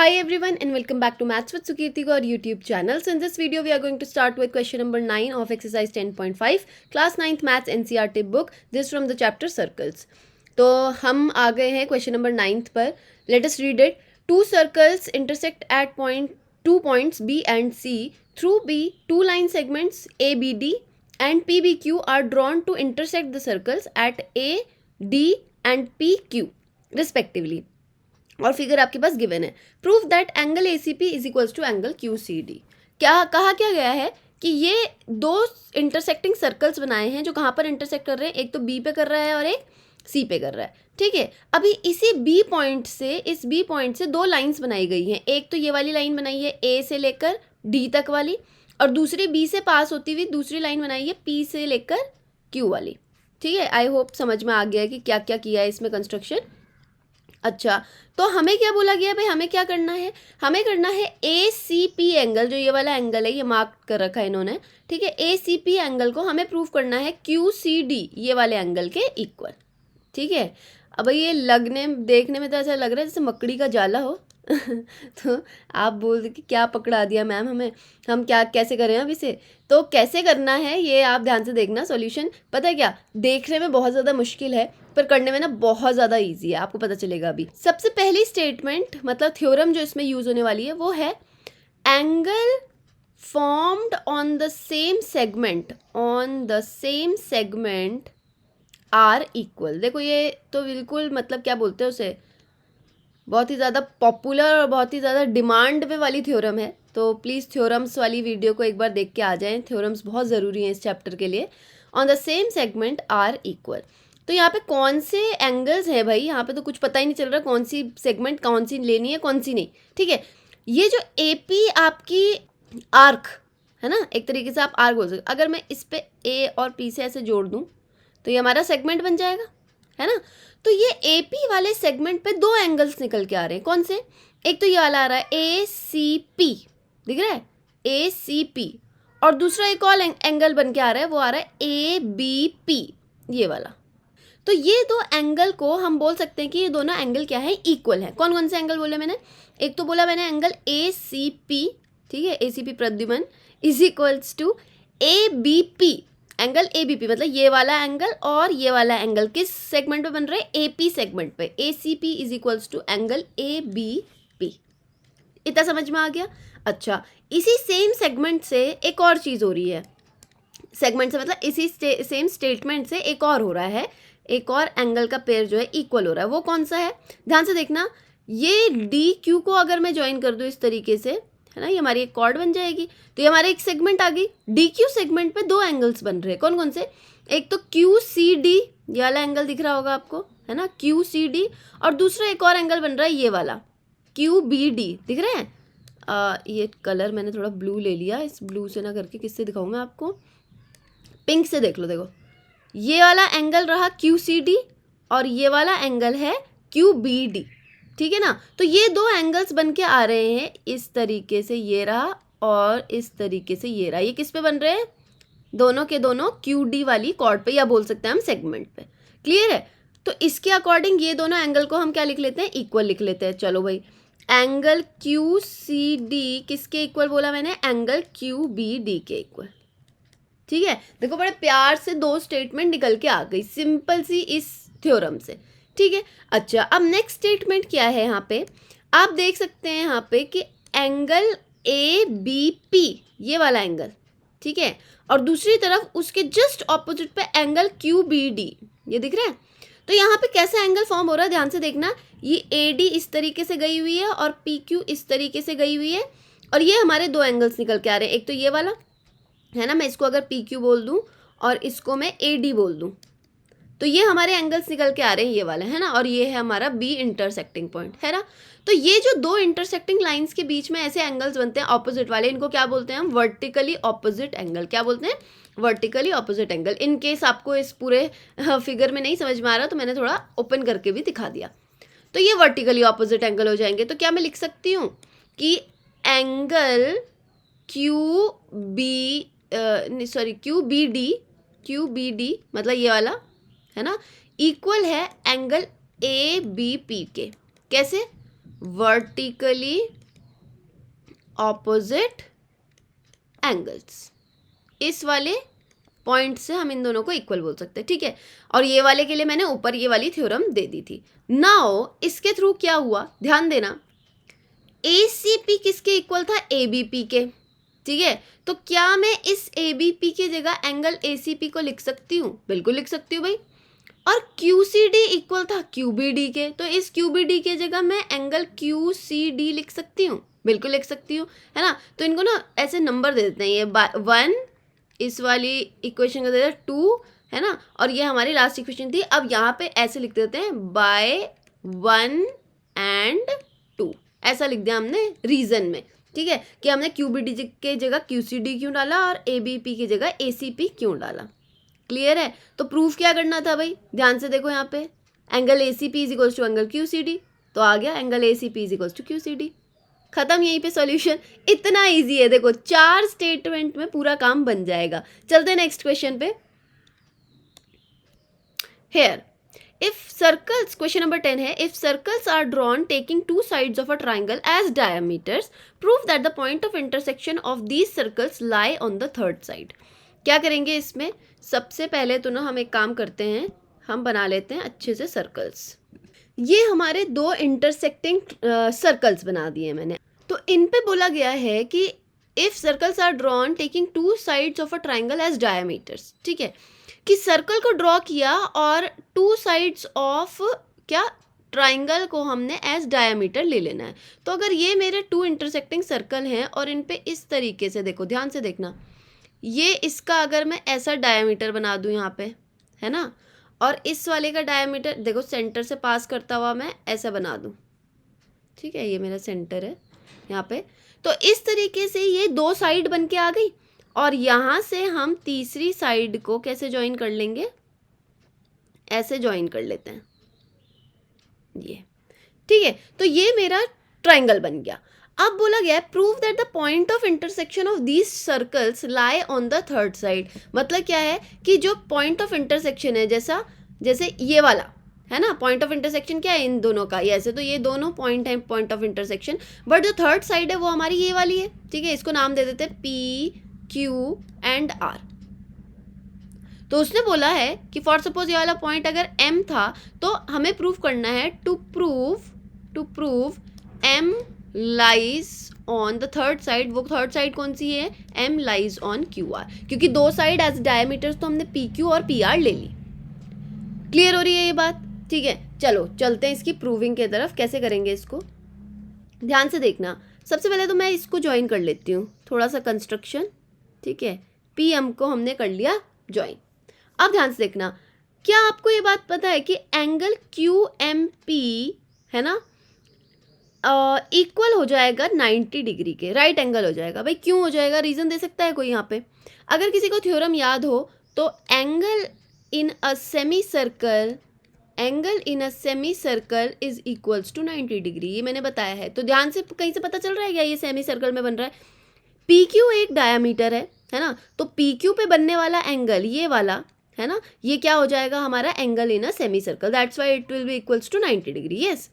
Hi everyone and welcome back to Maths with Sukirti Gaur YouTube channel. So in this video we are going to start with question number 9 of exercise 10.5 class 9th maths NCERT book, this from the chapter circles. तो हम आ गए हैं question number 9th पर. Let us read it. Two circles intersect at two points B and C. Through B, two line segments ABD and PBQ are drawn to intersect the circles at A, D and PQ respectively. और figure आपके पास given है. Proof that angle ACP is equals to angle QCD. क्या कहा क्या गया है कि ये दो इंटरसेक्टिंग सर्कल्स बनाए हैं जो कहाँ पर इंटरसेक्ट कर रहे हैं. एक तो B पे कर रहा है और एक C पे कर रहा है. ठीक है, अभी इसी B पॉइंट से इस B पॉइंट से दो लाइंस बनाई गई हैं. एक तो ये वाली लाइन बनाई है A से लेकर D तक वाली, और दूसरी B से पास होती हुई दूसरी लाइन बनाई है P से लेकर Q वाली. ठीक है, आई होप समझ में आ गया है कि क्या क्या किया है इसमें कंस्ट्रक्शन. अच्छा, तो हमें क्या बोला गया भाई, हमें क्या करना है, हमें करना है ACP एंगल, जो ये वाला एंगल है ये मार्क कर रखा है इन्होंने. ठीक है, ACP एंगल को हमें प्रूव करना है QCD ये वाले एंगल के इक्वल. ठीक है, अब ये लगने देखने में तो ऐसा लग रहा है जैसे मकड़ी का जाला हो. तो आप बोल कि क्या पकड़ा दिया मैम हमें, हम क्या कैसे करें अब इसे. तो कैसे करना है ये आप ध्यान से देखना. सॉल्यूशन पता है क्या, देखने में बहुत ज़्यादा मुश्किल है पर करने में ना बहुत ज़्यादा इजी है, आपको पता चलेगा अभी. सबसे पहली स्टेटमेंट मतलब थ्योरम जो इसमें यूज़ होने वाली है वो है angle formed on the same segment are equal. देखो ये तो बिल्कुल मतलब क्या बोलते हैं उसे, बहुत ही ज़्यादा पॉपुलर और बहुत ही ज़्यादा डिमांड पे वाली थ्योरम है. तो प्लीज़ थ्योरम्स वाली वीडियो को एक बार देख के आ जाएं, थ्योरम्स बहुत ज़रूरी हैं इस चैप्टर के लिए. On the same segment are equal. तो यहाँ पे कौन से एंगल्स हैं भाई, यहाँ पे तो कुछ पता ही नहीं चल रहा कौन सी सेगमेंट कौन सी लेनी है कौन सी नहीं. ठीक है, ये जो AP आपकी आर्क है ना, एक तरीके से आप आर्क बोल सकते. अगर मैं इस पे A और P से ऐसे जोड़ दूँ तो ये हमारा सेगमेंट बन जाएगा, है ना. तो ये AP वाले सेगमेंट पे दो एंगल्स निकल के आ रहे हैं. कौन से, एक तो ये वाला आ रहा है ACP, दिख रहा है ACP, और दूसरा एक और एंगल बन के आ रहा है वो आ रहा है ABP ये वाला. तो ये दो एंगल को हम बोल सकते हैं कि ये दोनों एंगल क्या है, इक्वल है. कौन कौन से एंगल बोले मैंने, एक तो बोला मैंने एंगल ACP, ठीक है ACP Pradyuman is equals to ABP angle ABP, मतलब ये वाला एंगल और ये वाला एंगल किस सेगमेंट पे बन रहे हैं, AP सेगमेंट पे. ACP is equals to angle ABP. इतना समझ में आ गया. अच्छा, इसी सेम सेगमेंट से एक और चीज़ हो रही है. सेगमेंट से मतलब इसी सेम स्टेटमेंट से एक और हो रहा है, एक और एंगल का पेयर जो है इक्वल हो रहा है. वो कौन सा है, ध्यान से देखना. ये DQ को अगर मैं ज्वाइन कर दूँ इस तरीके से, है ना, ये हमारी एक कॉर्ड बन जाएगी. तो ये हमारे एक सेगमेंट आ गई. DQ सेगमेंट पे दो एंगल्स बन रहे हैं. कौन कौन से, एक तो QCD ये वाला एंगल दिख रहा होगा आपको, है ना QCD, और दूसरा एक और एंगल बन रहा है ये वाला QBD, दिख रहे हैं. ये कलर मैंने थोड़ा ब्लू ले लिया, इस ब्लू से ना करके किससे दिखाऊँ मैं आपको, पिंक से देख लो. देखो ये वाला एंगल रहा QCD और ये वाला एंगल है QBD. ठीक है ना, तो ये दो एंगल्स बन के आ रहे हैं इस तरीके से, ये रहा और इस तरीके से ये रहा. ये किस पे बन रहे हैं, दोनों के दोनों QD वाली कॉर्ड पे, या बोल सकते हैं हम सेगमेंट पे. क्लियर है. तो इसके अकॉर्डिंग ये दोनों एंगल को हम क्या लिख लेते हैं, इक्वल लिख लेते हैं. चलो भाई, एंगल QCD किसके इक्वल बोला मैंने, एंगल QBD के इक्वल. ठीक है, देखो बड़े प्यार से दो स्टेटमेंट निकल के आ गई सिंपल सी इस थ्योरम से. ठीक है, अच्छा अब नेक्स्ट स्टेटमेंट क्या है, यहाँ पे आप देख सकते हैं यहाँ पे कि एंगल ABP ये वाला एंगल, ठीक है, और दूसरी तरफ उसके जस्ट ऑपोजिट पे एंगल QBD ये दिख रहा है. तो यहाँ पे कैसा एंगल फॉर्म हो रहा है, ध्यान से देखना. ये AD इस तरीके से गई हुई है और PQ इस तरीके से गई हुई है, और ये हमारे दो एंगल्स निकल के आ रहे हैं. एक तो ये वाला है ना, मैं इसको अगर PQ बोल दूं और इसको मैं AD बोल दूं तो ये हमारे एंगल्स निकल के आ रहे हैं ये वाले, है ना, और ये है हमारा B इंटरसेक्टिंग पॉइंट, है ना. तो ये जो दो इंटरसेक्टिंग लाइंस के बीच में ऐसे एंगल्स बनते हैं ऑपोजिट वाले, इनको क्या बोलते हैं हम, वर्टिकली ऑपोजिट एंगल. क्या बोलते हैं, vertically opposite angle. In case आपको इस पूरे फिगर में नहीं समझ में आ रहा तो मैंने थोड़ा ओपन करके भी दिखा दिया. तो ये वर्टिकली ऑपोजिट एंगल हो जाएंगे. तो क्या मैं लिख सकती हूँ कि एंगल QBD मतलब ये वाला, है ना, इक्वल है एंगल ABP के. कैसे, वर्टिकली ऑपोजिट एंगल्स। इस वाले पॉइंट से हम इन दोनों को इक्वल बोल सकते हैं, ठीक है। और ये वाले के लिए मैंने ऊपर ये वाली थ्योरम दे दी थी। नाउ इसके थ्रू क्या हुआ, ध्यान देना, ACP किसके इक्वल था, ABP के, ठीक है। तो क्या मैं इस ABP की जगह एंगल ACP को लिख सकती हूँ, बिल्कुल लिख सकती हूँ भाई। और QCD इक्वल था QBD के, तो इस QBD के जगह मैं एंगल QCD लिख सकती हूँ, बिल्कुल लिख सकती हूँ, है ना। तो इनको ना ऐसे नंबर दे देते हैं, ये 1, इस वाली इक्वेशन का दे देते 2, है ना, और ये हमारी लास्ट इक्वेशन थी। अब यहाँ पे ऐसे लिख देते हैं बाय 1 and 2, ऐसा लिख दिया हमने रीजन में, ठीक है, कि हमने QBD के जगह QCD क्यों डाला और ABP की जगह ACP क्यों डाला। क्लियर है। तो प्रूफ क्या करना था भाई, ध्यान से देखो यहाँ पे, angle ACP is equals to angle QCD, तो आ गया angle ACP is equals to QCD, खत्म, यहीं पे सॉल्यूशन। इतना इजी है, देखो 4 स्टेटमेंट में पूरा काम बन जाएगा। चलते हैं नेक्स्ट क्वेश्चन पे। Here if circles, question number 10 है, if circles are drawn taking 2 sides of a triangle as diameters, prove that the point of intersection of these circles lie on the third side. क्या करेंगे इसमें, सबसे पहले तो ना हम एक काम करते हैं, हम बना लेते हैं अच्छे से सर्कल्स। ये हमारे 2 इंटरसेक्टिंग सर्कल्स बना दिए मैंने। तो इन पे बोला गया है कि if circles are drawn taking 2 sides of a triangle as diameters, ठीक है, कि सर्कल को ड्रॉ किया और 2 साइड्स ऑफ क्या ट्राइंगल को हमने एज डायमीटर ले लेना है। तो अगर ये मेरे 2 इंटरसेक्टिंग सर्कल हैं और इन पे इस तरीके से देखो, ध्यान से देखना, ये इसका अगर मैं ऐसा डायमीटर बना दूं यहाँ पे, है ना, और इस वाले का डायमीटर देखो सेंटर से पास करता हुआ मैं ऐसा बना दूं, ठीक है, ये मेरा सेंटर है यहाँ पे। तो इस तरीके से ये 2 साइड बन के आ गई, और यहाँ से हम तीसरी साइड को कैसे ज्वाइन कर लेंगे, ऐसे ज्वाइन कर लेते हैं, ये, ठीक है। तो ये मेरा ट्राइंगल बन गया। अब बोला गया prove that the point of intersection of these circles lie on the third side. मतलब क्या है कि जो पॉइंट ऑफ इंटरसेक्शन है, जैसे ये वाला है ना, पॉइंट ऑफ इंटरसेक्शन क्या है इन दोनों का, ऐसे तो ये दोनों पॉइंट है पॉइंट ऑफ इंटरसेक्शन, बट जो थर्ड साइड है वो हमारी ये वाली है, ठीक है। इसको नाम दे देते हैं PQ एंड R। तो उसने बोला है कि फॉर सपोज ये वाला पॉइंट अगर M था, तो हमें प्रूव करना है to prove M lies on the third side. वो थर्ड साइड कौन सी है, M लाइज ऑन QR, क्योंकि 2 साइड एज डायमीटर्स तो हमने PQ और PR ले ली। क्लियर हो रही है ये बात, ठीक है। चलो चलते हैं इसकी प्रूविंग की तरफ, कैसे करेंगे इसको, ध्यान से देखना। सबसे पहले तो मैं इसको ज्वाइन कर लेती हूँ, थोड़ा सा कंस्ट्रक्शन, ठीक है, PM को हमने कर लिया ज्वाइन। अब ध्यान से देखना, क्या आपको ये बात पता है कि एंगल QMP है ना इक्वल हो जाएगा 90 डिग्री के, राइट एंगल हो जाएगा। भाई क्यों हो जाएगा, रीज़न दे सकता है कोई यहाँ पे। अगर किसी को थ्योरम याद हो तो angle in a semicircle is equals to 90 degree, ये मैंने बताया है। तो ध्यान से, कहीं से पता चल रहा है क्या ये सेमी सर्कल में बन रहा है। PQ एक डायमीटर है ना, तो PQ पे बनने वाला एंगल ये वाला है ना, ये क्या हो जाएगा हमारा angle in a semicircle, that's why it will be equals to 90 degree. Yes.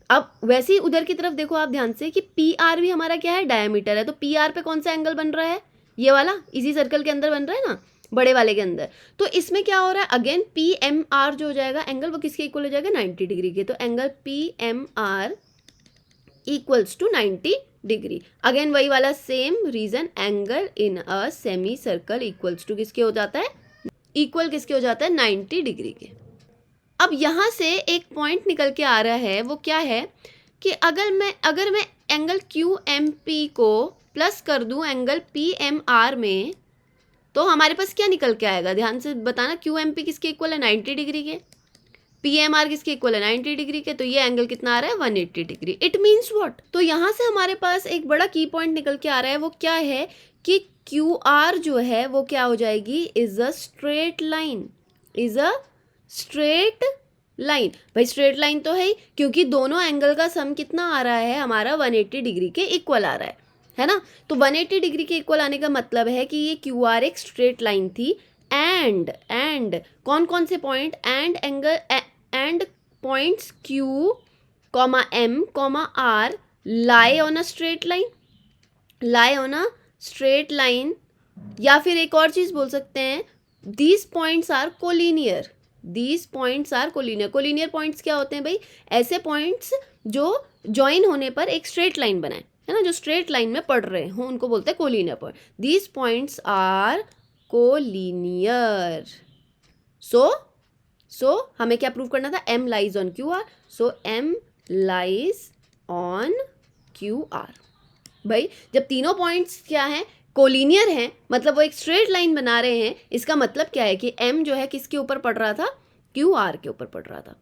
अब वैसे ही उधर की तरफ देखो आप ध्यान से कि PR भी हमारा क्या है, डायमीटर है। तो PR पे कौन सा एंगल बन रहा है, ये वाला, इसी सर्कल के अंदर बन रहा है ना, बड़े वाले के अंदर। तो इसमें क्या हो रहा है, अगेन PMR जो हो जाएगा एंगल, वो किसके इक्वल हो जाएगा, 90 डिग्री के। तो angle PMR equals to 90 degree. Again वही वाला same reason, angle in a semicircle equals to किसके हो जाता है, इक्वल किसके हो जाता है, 90 डिग्री के। अब यहाँ से एक पॉइंट निकल के आ रहा है, वो क्या है कि अगर मैं एंगल QMP को प्लस कर दूं एंगल PMR में, तो हमारे पास क्या निकल के आएगा, ध्यान से बताना। QMP किसके इक्वल है, 90 डिग्री के, PMR किसके इक्वल है, 90 डिग्री के। तो ये एंगल कितना आ रहा है, 180 डिग्री। इट मीन्स व्हाट, तो यहाँ से हमारे पास एक बड़ा की पॉइंट निकल के आ रहा है, वो क्या है कि QR जो है वो क्या हो जाएगी, इज अ स्ट्रेट लाइन, भाई स्ट्रेट लाइन तो है ही, क्योंकि दोनों एंगल का सम कितना आ रहा है हमारा, 180 डिग्री के इक्वल आ रहा है ना। तो 180 डिग्री के इक्वल आने का मतलब है कि ये QR एक स्ट्रेट लाइन थी, एंड कौन कौन से point, and points Q comma M comma R lie on a straight line, lie on a straight line, या फिर एक और चीज बोल सकते हैं these points are collinear, these points are collinear. collinear points क्या होते हैं भाई? ऐसे points जो ज्वाइन होने पर एक स्ट्रेट लाइन बनाए, है ना, जो स्ट्रेट लाइन में पड़ रहे हो उनको बोलते हैं collinear point. these points are collinear. so हमें क्या प्रूव करना था? m lies on QR. so m lies on QR. भाई जब तीनों पॉइंट्स क्या हैं? कोलिनियर हैं, मतलब वो एक स्ट्रेट लाइन बना रहे हैं. इसका मतलब क्या है कि m जो है किसके ऊपर पड़ रहा था? QR के ऊपर पड़ रहा था.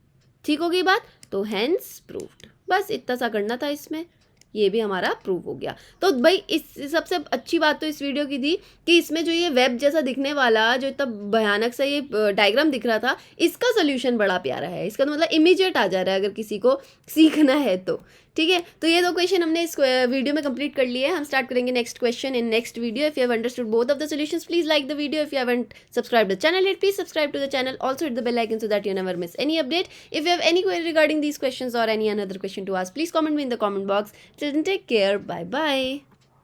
ठीक हो गई बात? तो हेंस प्रूव्ड. बस इतना सा करना था इसमें, ये भी हमारा प्रूव हो गया. तो भाई इस सबसे अच्छी बात तो इस वीडियो की थी कि इसमें जो ये वेब जैसा दिखने वाला जो इतना भयानक सा ये डायग्राम दिख रहा था, इसका सोल्यूशन बड़ा प्यारा है. इसका तो मतलब इमीडिएट आ जा रहा है अगर किसी को सीखना है तो. ठीक है, तो ये 2 क्वेश्चन हमने इस वीडियो में कंप्लीट कर लिए. हम स्टार्ट करेंगे next question in next video. If you have understood both of the solutions, please like the video. If you haven't subscribed the channel yet, please subscribe to the channel. Also hit the bell icon so that you never miss any update. If you have any query regarding these questions or any another question to ask, please comment me in the comment box. Till then, take care. Bye bye.